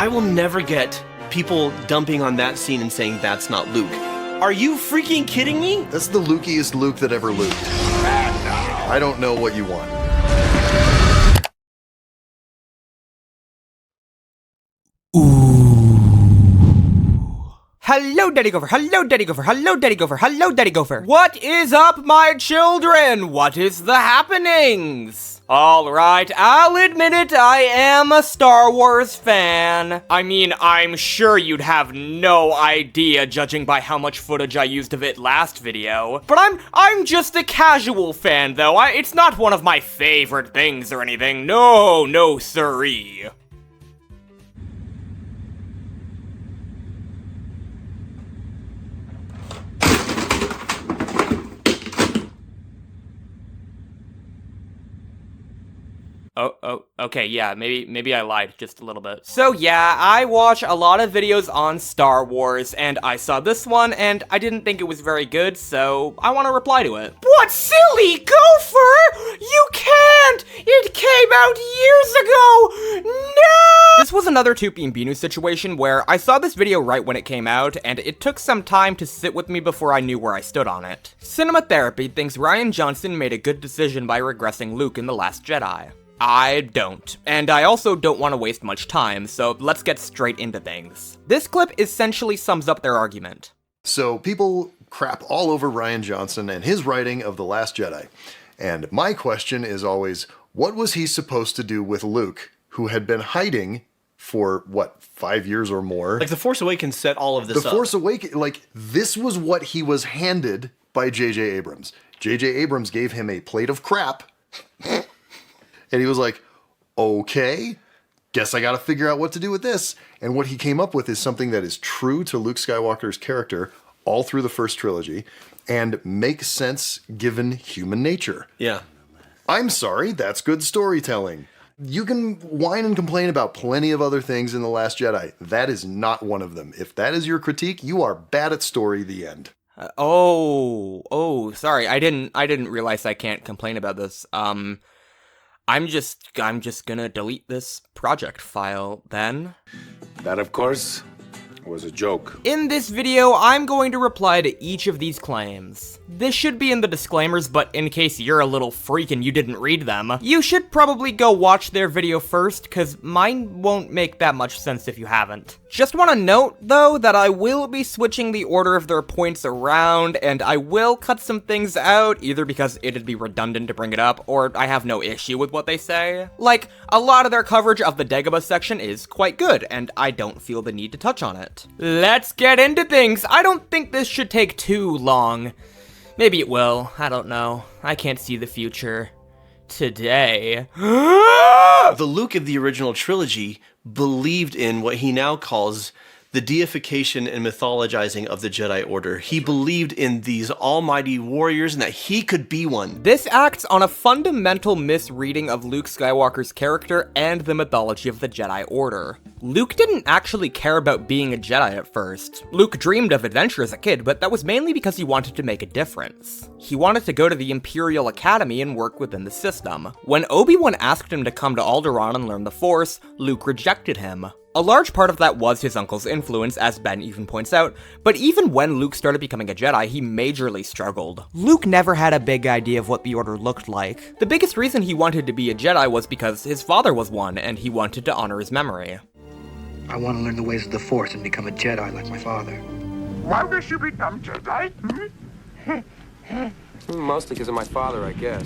I will never get people dumping on that scene and saying that's not Luke. Are you freaking kidding me? That's the Lukiest Luke that ever Luked. I don't know what you want. Hello, Daddy Gopher. Hello, Daddy Gopher. Hello, Daddy Gopher. Hello, Daddy Gopher. What is up, my children? What is the happenings? Alright, I'll admit it, I am a Star Wars fan. I mean, I'm sure you'd have no idea judging by how much footage I used of it last video. But I'm just a casual fan, though. It's not one of my favorite things or anything. No, siree. Oh, okay, yeah, maybe I lied just a little bit. So yeah, I watch a lot of videos on Star Wars, and I saw this one, and I didn't think it was very good, so I want to reply to it. What silly gopher! You can't! It came out years ago! No! This was another Tupi and Binu situation where I saw this video right when it came out, and it took some time to sit with me before I knew where I stood on it. Cinema Therapy thinks Rian Johnson made a good decision by regressing Luke in The Last Jedi. I don't. And I also don't want to waste much time, so let's get straight into things. This clip essentially sums up their argument. So people crap all over Rian Johnson and his writing of The Last Jedi. And my question is always, what was he supposed to do with Luke, who had been hiding for, what, 5 years or more? Like, The Force Awakens set all of this up. The Force Awakens, like, this was what he was handed by J.J. Abrams. J.J. Abrams gave him a plate of crap. And he was like, okay, guess I gotta figure out what to do with this. And what he came up with is something that is true to Luke Skywalker's character all through the first trilogy and makes sense given human nature. Yeah. I'm sorry, that's good storytelling. You can whine and complain about plenty of other things in The Last Jedi. That is not one of them. If that is your critique, you are bad at story, the end. Sorry, I didn't realize I can't complain about this. I'm just gonna delete this project file, then. That, of course, was a joke. In this video, I'm going to reply to each of these claims. This should be in the disclaimers, but in case you're a little freak and you didn't read them, you should probably go watch their video first, cause mine won't make that much sense if you haven't. Just want to note, though, that I will be switching the order of their points around, and I will cut some things out, either because it'd be redundant to bring it up, or I have no issue with what they say. Like, a lot of their coverage of the Dagobah section is quite good, and I don't feel the need to touch on it. Let's get into things! I don't think this should take too long. Maybe it will, I don't know. I can't see the future. Today. The Luke of the original trilogy believed in what he now calls the deification and mythologizing of the Jedi Order. He believed in these almighty warriors and that he could be one. This acts on a fundamental misreading of Luke Skywalker's character and the mythology of the Jedi Order. Luke didn't actually care about being a Jedi at first. Luke dreamed of adventure as a kid, but that was mainly because he wanted to make a difference. He wanted to go to the Imperial Academy and work within the system. When Obi-Wan asked him to come to Alderaan and learn the Force, Luke rejected him. A large part of that was his uncle's influence, as Ben even points out, but even when Luke started becoming a Jedi, he majorly struggled. Luke never had a big idea of what the Order looked like. The biggest reason he wanted to be a Jedi was because his father was one, and he wanted to honor his memory. I want to learn the ways of the Force and become a Jedi like my father. Why wish you become Jedi? Mostly because of my father, I guess.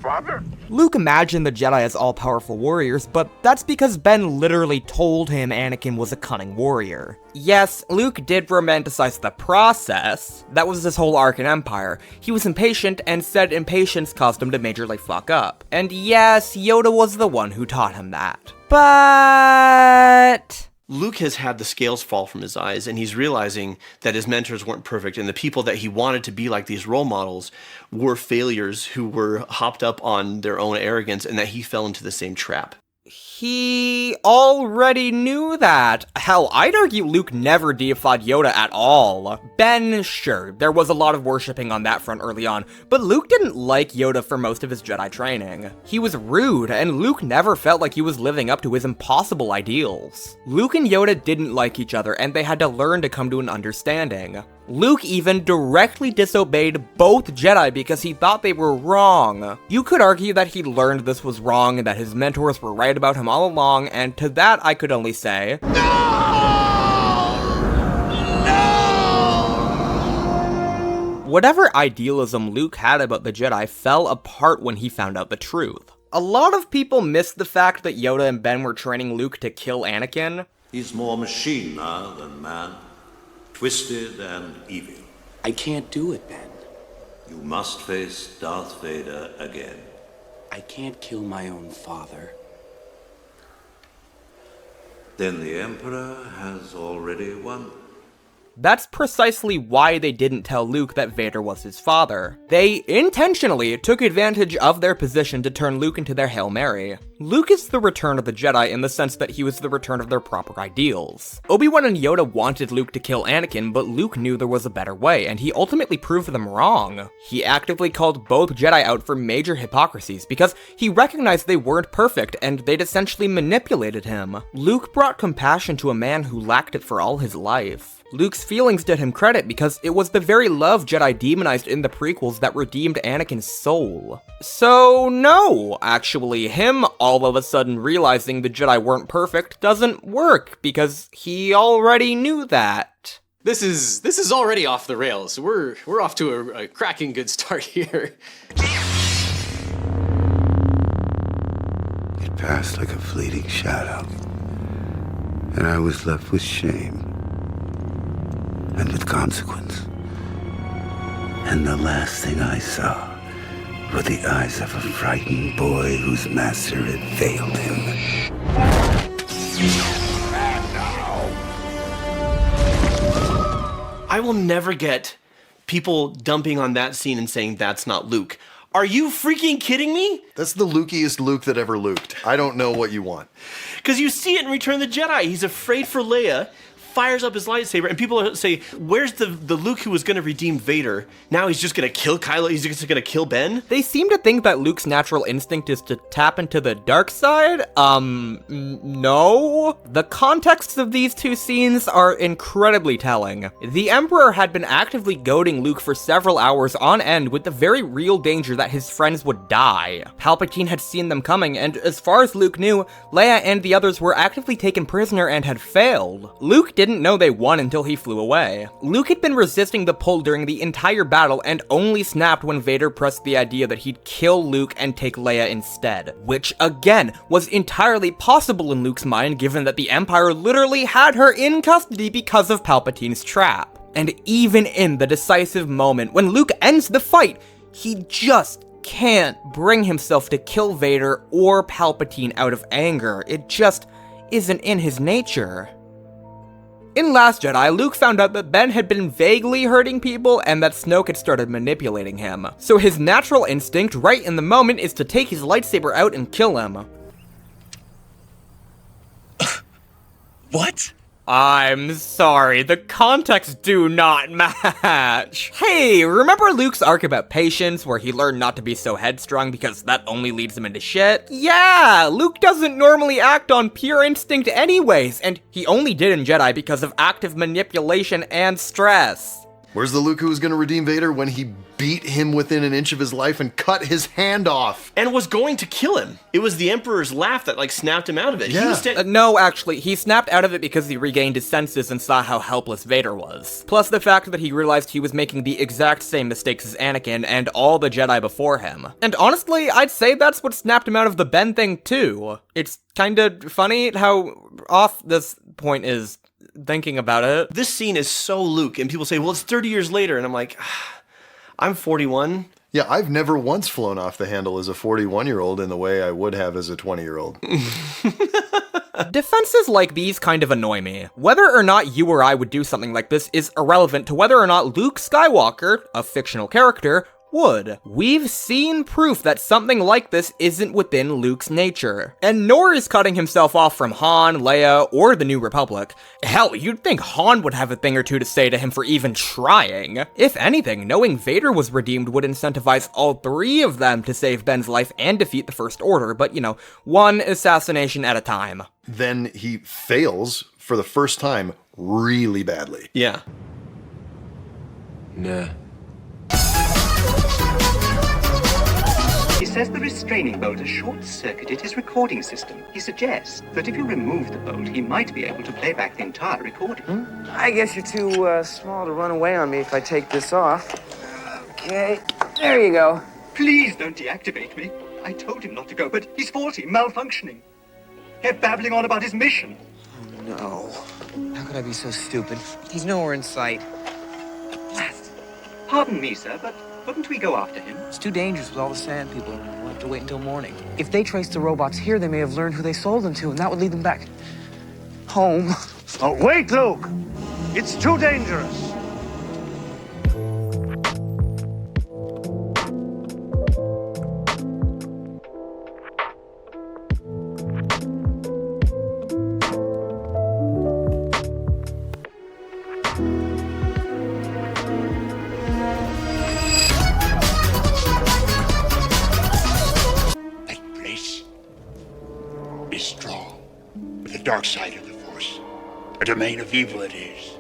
Father? Luke imagined the Jedi as all-powerful warriors, but that's because Ben literally told him Anakin was a cunning warrior. Yes, Luke did romanticize the process. That was his whole arc in Empire. He was impatient, and said impatience caused him to majorly fuck up. And yes, Yoda was the one who taught him that. But Luke has had the scales fall from his eyes, and he's realizing that his mentors weren't perfect, and the people that he wanted to be like these role models were failures who were hopped up on their own arrogance, and that he fell into the same trap. He already knew that. Hell, I'd argue Luke never deified Yoda at all. Ben, sure, there was a lot of worshipping on that front early on, but Luke didn't like Yoda for most of his Jedi training. He was rude, and Luke never felt like he was living up to his impossible ideals. Luke and Yoda didn't like each other, and they had to learn to come to an understanding. Luke even directly disobeyed both Jedi because he thought they were wrong. You could argue that he learned this was wrong and that his mentors were right about him all along, and to that I could only say, whatever idealism Luke had about the Jedi fell apart when he found out the truth. A lot of people missed the fact that Yoda and Ben were training Luke to kill Anakin. He's more machine now than man, twisted and evil. I can't do it, Ben. You must face Darth Vader again. I can't kill my own father. Then the Emperor has already won. That's precisely why they didn't tell Luke that Vader was his father. They intentionally took advantage of their position to turn Luke into their Hail Mary. Luke is the return of the Jedi in the sense that he was the return of their proper ideals. Obi-Wan and Yoda wanted Luke to kill Anakin, but Luke knew there was a better way, and he ultimately proved them wrong. He actively called both Jedi out for major hypocrisies because he recognized they weren't perfect and they'd essentially manipulated him. Luke brought compassion to a man who lacked it for all his life. Luke's feelings did him credit because it was the very love Jedi demonized in the prequels that redeemed Anakin's soul. So no, actually, him all of a sudden realizing the Jedi weren't perfect doesn't work because he already knew that. This is already off the rails. We're off to a cracking good start here. It passed like a fleeting shadow, and I was left with shame. And with consequence. And the last thing I saw were the eyes of a frightened boy whose master had failed him. I will never get people dumping on that scene and saying that's not Luke. Are you freaking kidding me? That's the Lukiest Luke that ever Luked. I don't know what you want. Because you see it in Return of the Jedi. He's afraid for Leia, fires up his lightsaber, and people say, where's the Luke who was going to redeem Vader? Now he's just going to kill Kylo, he's just going to kill Ben? They seem to think that Luke's natural instinct is to tap into the dark side? No. The contexts of these two scenes are incredibly telling. The Emperor had been actively goading Luke for several hours on end with the very real danger that his friends would die. Palpatine had seen them coming, and as far as Luke knew, Leia and the others were actively taken prisoner and had failed. Luke didn't know they won until he flew away. Luke had been resisting the pull during the entire battle and only snapped when Vader pressed the idea that he'd kill Luke and take Leia instead, which again was entirely possible in Luke's mind given that the Empire literally had her in custody because of Palpatine's trap. And even in the decisive moment when Luke ends the fight, he just can't bring himself to kill Vader or Palpatine out of anger. It just isn't in his nature. In Last Jedi, Luke found out that Ben had been vaguely hurting people and that Snoke had started manipulating him. So his natural instinct right in the moment is to take his lightsaber out and kill him. What? I'm sorry, the contexts do not match. Hey, remember Luke's arc about patience, where he learned not to be so headstrong because that only leads him into shit? Yeah, Luke doesn't normally act on pure instinct anyways, and he only did in Jedi because of active manipulation and stress. Where's the Luke who was going to redeem Vader when he beat him within an inch of his life and cut his hand off? And was going to kill him. It was the Emperor's laugh that snapped him out of it. Yeah. He was No, actually, he snapped out of it because he regained his senses and saw how helpless Vader was. Plus the fact that he realized he was making the exact same mistakes as Anakin and all the Jedi before him. And honestly, I'd say that's what snapped him out of the Ben thing too. It's kinda funny how off this point is thinking about it. This scene is so Luke, and people say, well, it's 30 years later, and I'm like, I'm 41. Yeah, I've never once flown off the handle as a 41-year-old in the way I would have as a 20-year-old. Defenses like these kind of annoy me. Whether or not you or I would do something like this is irrelevant to whether or not Luke Skywalker, a fictional character, would. We've seen proof that something like this isn't within Luke's nature. And nor is cutting himself off from Han, Leia, or the New Republic. Hell, you'd think Han would have a thing or two to say to him for even trying. If anything, knowing Vader was redeemed would incentivize all three of them to save Ben's life and defeat the First Order, but you know, one assassination at a time. Then he fails for the first time really badly. Yeah. Nah. He says the restraining bolt has short-circuited his recording system. He suggests that if you remove the bolt, he might be able to play back the entire recording. I guess you're too small to run away on me if I take this off. Okay, there you go. Please don't deactivate me. I told him not to go, but he's faulty, malfunctioning. Kept babbling on about his mission. No. How could I be so stupid? He's nowhere in sight. Pardon me, sir, but couldn't we go after him? It's too dangerous with all the sand people around. We'll have to wait until morning. If they trace the robots here, they may have learned who they sold them to, and that would lead them back home. Oh, wait, Luke! It's too dangerous. Dark side of the Force. A domain of evil it is.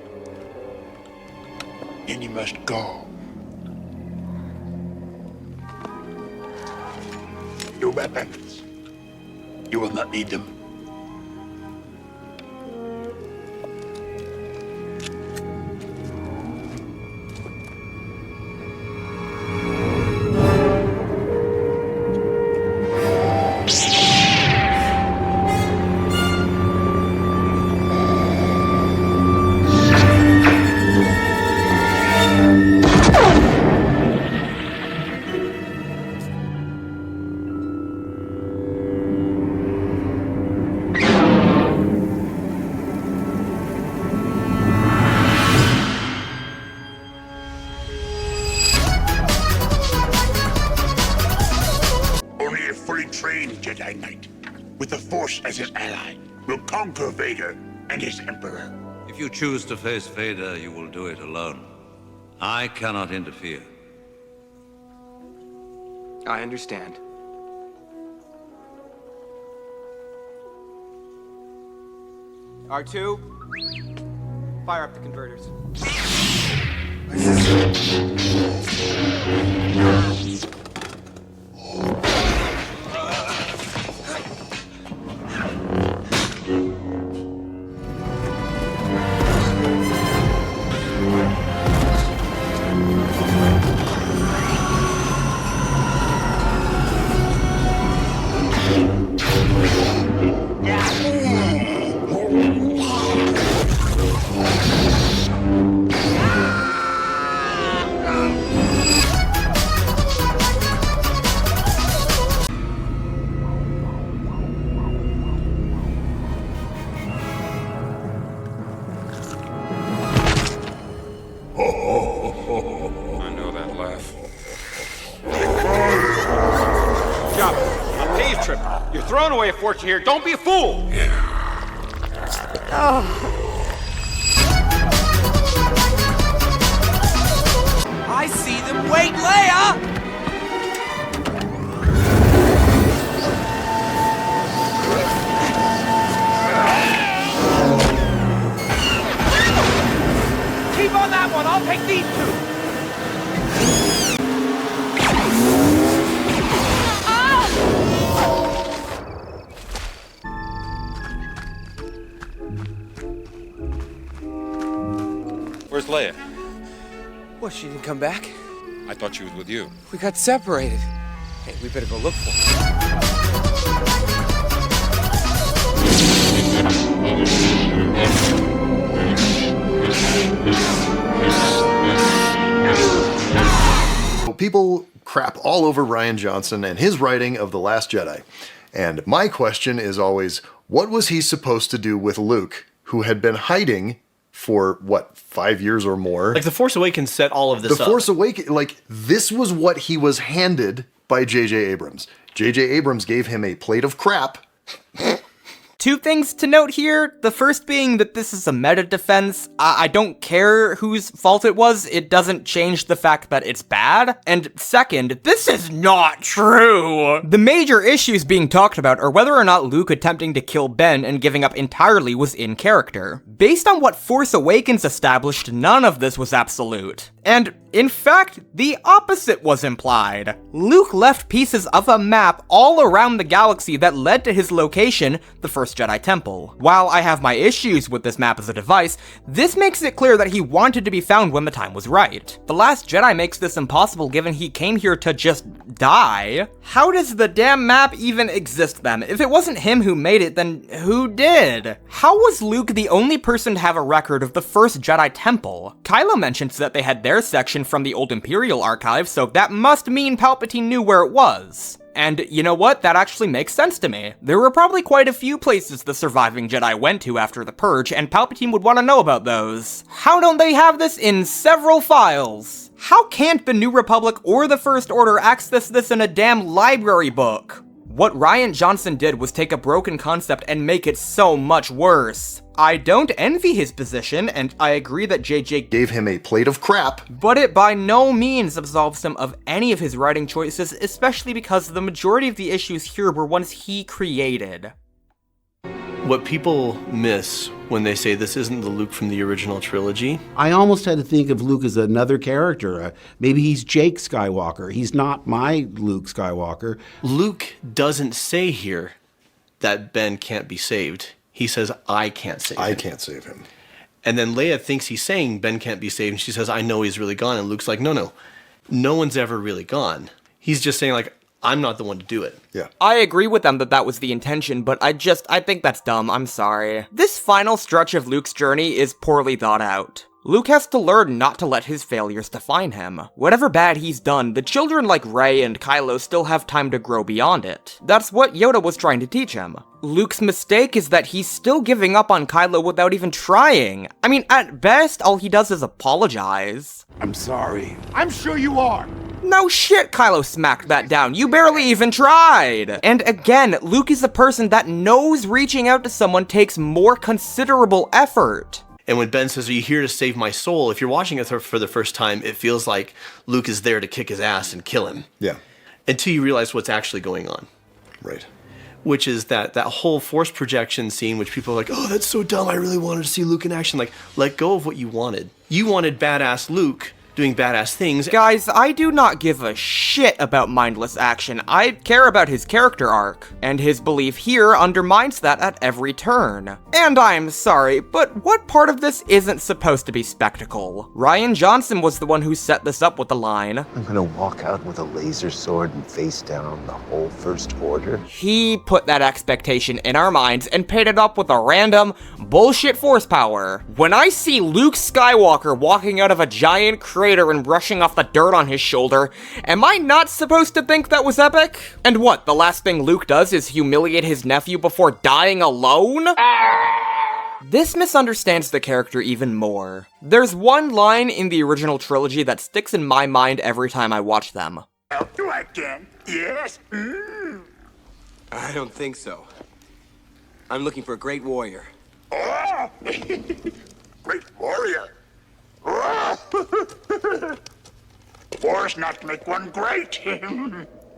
Then you must go. Your weapons. You will not need them. Jedi Knight, with the Force as his ally, will conquer Vader and his Emperor. If you choose to face Vader, you will do it alone. I cannot interfere. I understand. R2, fire up the converters. I know that laugh. Job, a pave trip. You're throwing away a fortune here. Don't be a fool. I see them. Wait, Leia! Keep on that one. I'll take these two. Where's Leia? What, she didn't come back? I thought she was with you. We got separated. Hey, we better go look for her. People crap all over Rian Johnson and his writing of The Last Jedi. And my question is always, what was he supposed to do with Luke, who had been hiding for, what, 5 years or more. Like, The Force Awakens set all of this up. The Force Awakens, like, this was what he was handed by J.J. Abrams. J.J. Abrams gave him a plate of crap. Two things to note here. The first being that this is a meta defense. I don't care whose fault it was. It doesn't change the fact that it's bad. And second, this is not true. The major issues being talked about are whether or not Luke attempting to kill Ben and giving up entirely was in character. Based on what Force Awakens established, none of this was absolute. And, in fact, the opposite was implied. Luke left pieces of a map all around the galaxy that led to his location, the First Jedi Temple. While I have my issues with this map as a device, this makes it clear that he wanted to be found when the time was right. The Last Jedi makes this impossible given he came here to just die. How does the damn map even exist then? If it wasn't him who made it, then who did? How was Luke the only person to have a record of the First Jedi Temple? Kylo mentions that they had their section from the old Imperial archive, so that must mean Palpatine knew where it was. And you know what? That actually makes sense to me. There were probably quite a few places the surviving Jedi went to after the Purge, and Palpatine would want to know about those. How don't they have this in several files? How can't the New Republic or the First Order access this in a damn library book? What Rian Johnson did was take a broken concept and make it so much worse. I don't envy his position, and I agree that JJ gave him a plate of crap, but it by no means absolves him of any of his writing choices, especially because the majority of the issues here were ones he created. What people miss when they say this isn't the Luke from the original trilogy. I almost had to think of Luke as another character. Maybe he's Jake Skywalker. He's not my Luke Skywalker. Luke doesn't say here that Ben can't be saved. He says, I can't save him. I can't save him. And then Leia thinks he's saying Ben can't be saved, and she says, I know he's really gone. And Luke's like, no one's ever really gone. He's just saying, like, I'm not the one to do it. Yeah. I agree with them that that was the intention, but I think that's dumb. I'm sorry. This final stretch of Luke's journey is poorly thought out. Luke has to learn not to let his failures define him. Whatever bad he's done, the children like Rey and Kylo still have time to grow beyond it. That's what Yoda was trying to teach him. Luke's mistake is that he's still giving up on Kylo without even trying. I mean, at best, all he does is apologize. I'm sorry. I'm sure you are. No shit, Kylo smacked that down. You barely even tried. And again, Luke is a person that knows reaching out to someone takes more considerable effort. And when Ben says, are you here to save my soul? If you're watching it for the first time, it feels like Luke is there to kick his ass and kill him. Yeah. Until you realize what's actually going on. Right. Which is that whole force projection scene, which people are like, oh, that's so dumb. I really wanted to see Luke in action. Like, let go of what you wanted. You wanted badass Luke doing badass things. Guys, I do not give a shit about mindless action. I care about his character arc, and his belief here undermines that at every turn. And I'm sorry, but what part of this isn't supposed to be spectacle? Rian Johnson was the one who set this up with the line, I'm gonna walk out with a laser sword and face down the whole First Order. He put that expectation in our minds and paid it up with a random bullshit force power. When I see Luke Skywalker walking out of a giant crater and brushing off the dirt on his shoulder, am I not supposed to think that was epic? And what, the last thing Luke does is humiliate his nephew before dying alone? This misunderstands the character even more. There's one line in the original trilogy that sticks in my mind every time I watch them. Help you again? Yes. I don't think so. I'm looking for a great warrior. Oh! Great warrior. Force not make one great.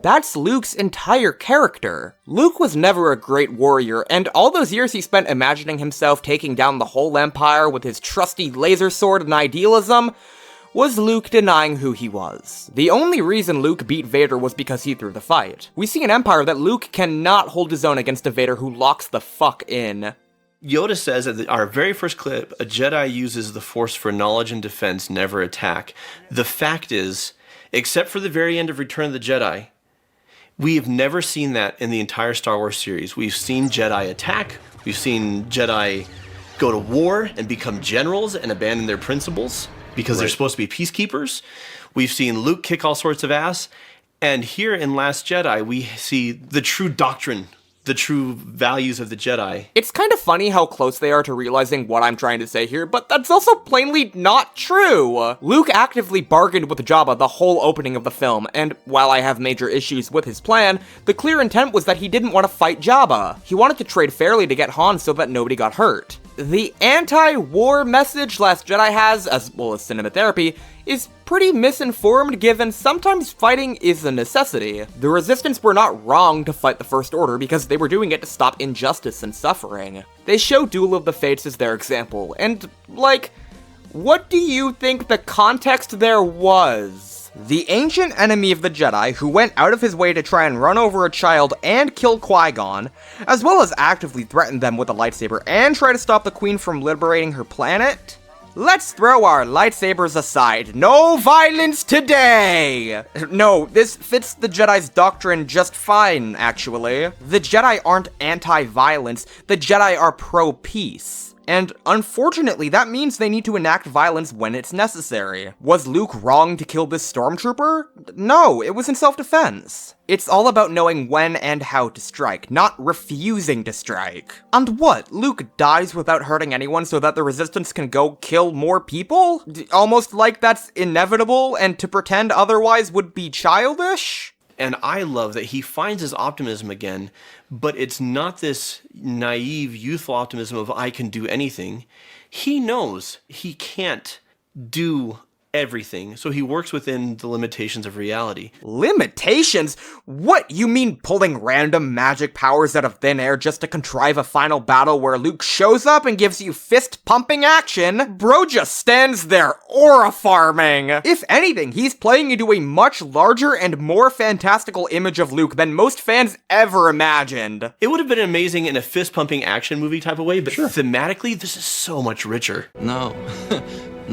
That's Luke's entire character. Luke was never a great warrior, and all those years he spent imagining himself taking down the whole Empire with his trusty laser sword and idealism was Luke denying who he was. The only reason Luke beat Vader was because he threw the fight. We see an Empire that Luke cannot hold his own against a Vader who locks the fuck in. Yoda says at our very first clip, a Jedi uses the Force for knowledge and defense, never attack. The fact is, except for the very end of Return of the Jedi, we have never seen that in the entire Star Wars series. We've seen Jedi attack, we've seen Jedi go to war and become generals and abandon their principles because they're supposed to be peacekeepers. We've seen Luke kick all sorts of ass. And here in Last Jedi, we see the true doctrine the true values of the Jedi. It's kind of funny how close they are to realizing what I'm trying to say here, but that's also plainly not true. Luke actively bargained with Jabba the whole opening of the film, and while I have major issues with his plan, the clear intent was that he didn't want to fight Jabba. He wanted to trade fairly to get Han so that nobody got hurt. The anti-war message Last Jedi has, as well as cinema therapy, is pretty misinformed given sometimes fighting is a necessity. The Resistance were not wrong to fight the First Order because they were doing it to stop injustice and suffering. They show Duel of the Fates as their example, and, like, what do you think the context there was? The ancient enemy of the Jedi, who went out of his way to try and run over a child and kill Qui-Gon, as well as actively threaten them with a lightsaber and try to stop the Queen from liberating her planet? Let's throw our lightsabers aside. No violence today! No, this fits the Jedi's doctrine just fine, actually. The Jedi aren't anti-violence, the Jedi are pro-peace. And unfortunately, that means they need to enact violence when it's necessary. Was Luke wrong to kill this stormtrooper? No, it was in self-defense. It's all about knowing when and how to strike, not refusing to strike. And what, Luke dies without hurting anyone so that the Resistance can go kill more people? Almost like that's inevitable, and to pretend otherwise would be childish? And I love that he finds his optimism again, but it's not this naive, youthful optimism of I can do anything. He knows he can't do everything, so he works within the limitations of reality. Limitations? What, you mean pulling random magic powers out of thin air just to contrive a final battle where Luke shows up and gives you fist-pumping action? Bro just stands there aura farming. If anything, he's playing into a much larger and more fantastical image of Luke than most fans ever imagined. It would have been amazing in a fist-pumping action movie type of way, but thematically, this is so much richer. No.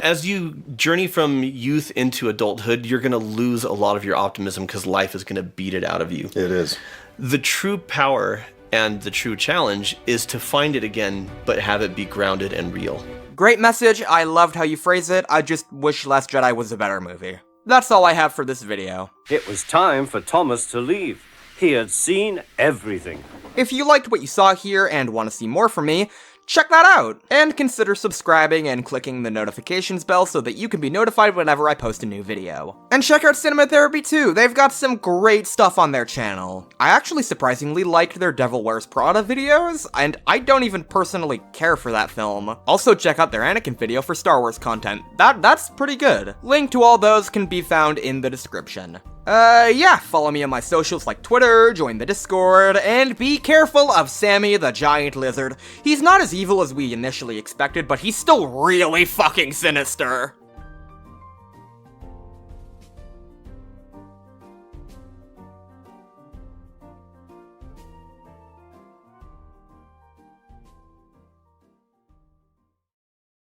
As you journey from youth into adulthood, you're going to lose a lot of your optimism because life is going to beat it out of you. It is. The true power and the true challenge is to find it again, but have it be grounded and real. Great message, I loved how you phrase it, I just wish Last Jedi was a better movie. That's all I have for this video. It was time for Thomas to leave. He had seen everything. If you liked what you saw here and want to see more from me, check that out! And consider subscribing and clicking the notifications bell so that you can be notified whenever I post a new video. And check out Cinema Therapy too, they've got some great stuff on their channel. I actually surprisingly liked their Devil Wears Prada videos, and I don't even personally care for that film. Also check out their Anakin video for Star Wars content, that's pretty good. Link to all those can be found in the description. Yeah, follow me on my socials like Twitter, join the Discord, and be careful of Sammy the Giant Lizard. He's not as evil as we initially expected, but he's still really fucking sinister.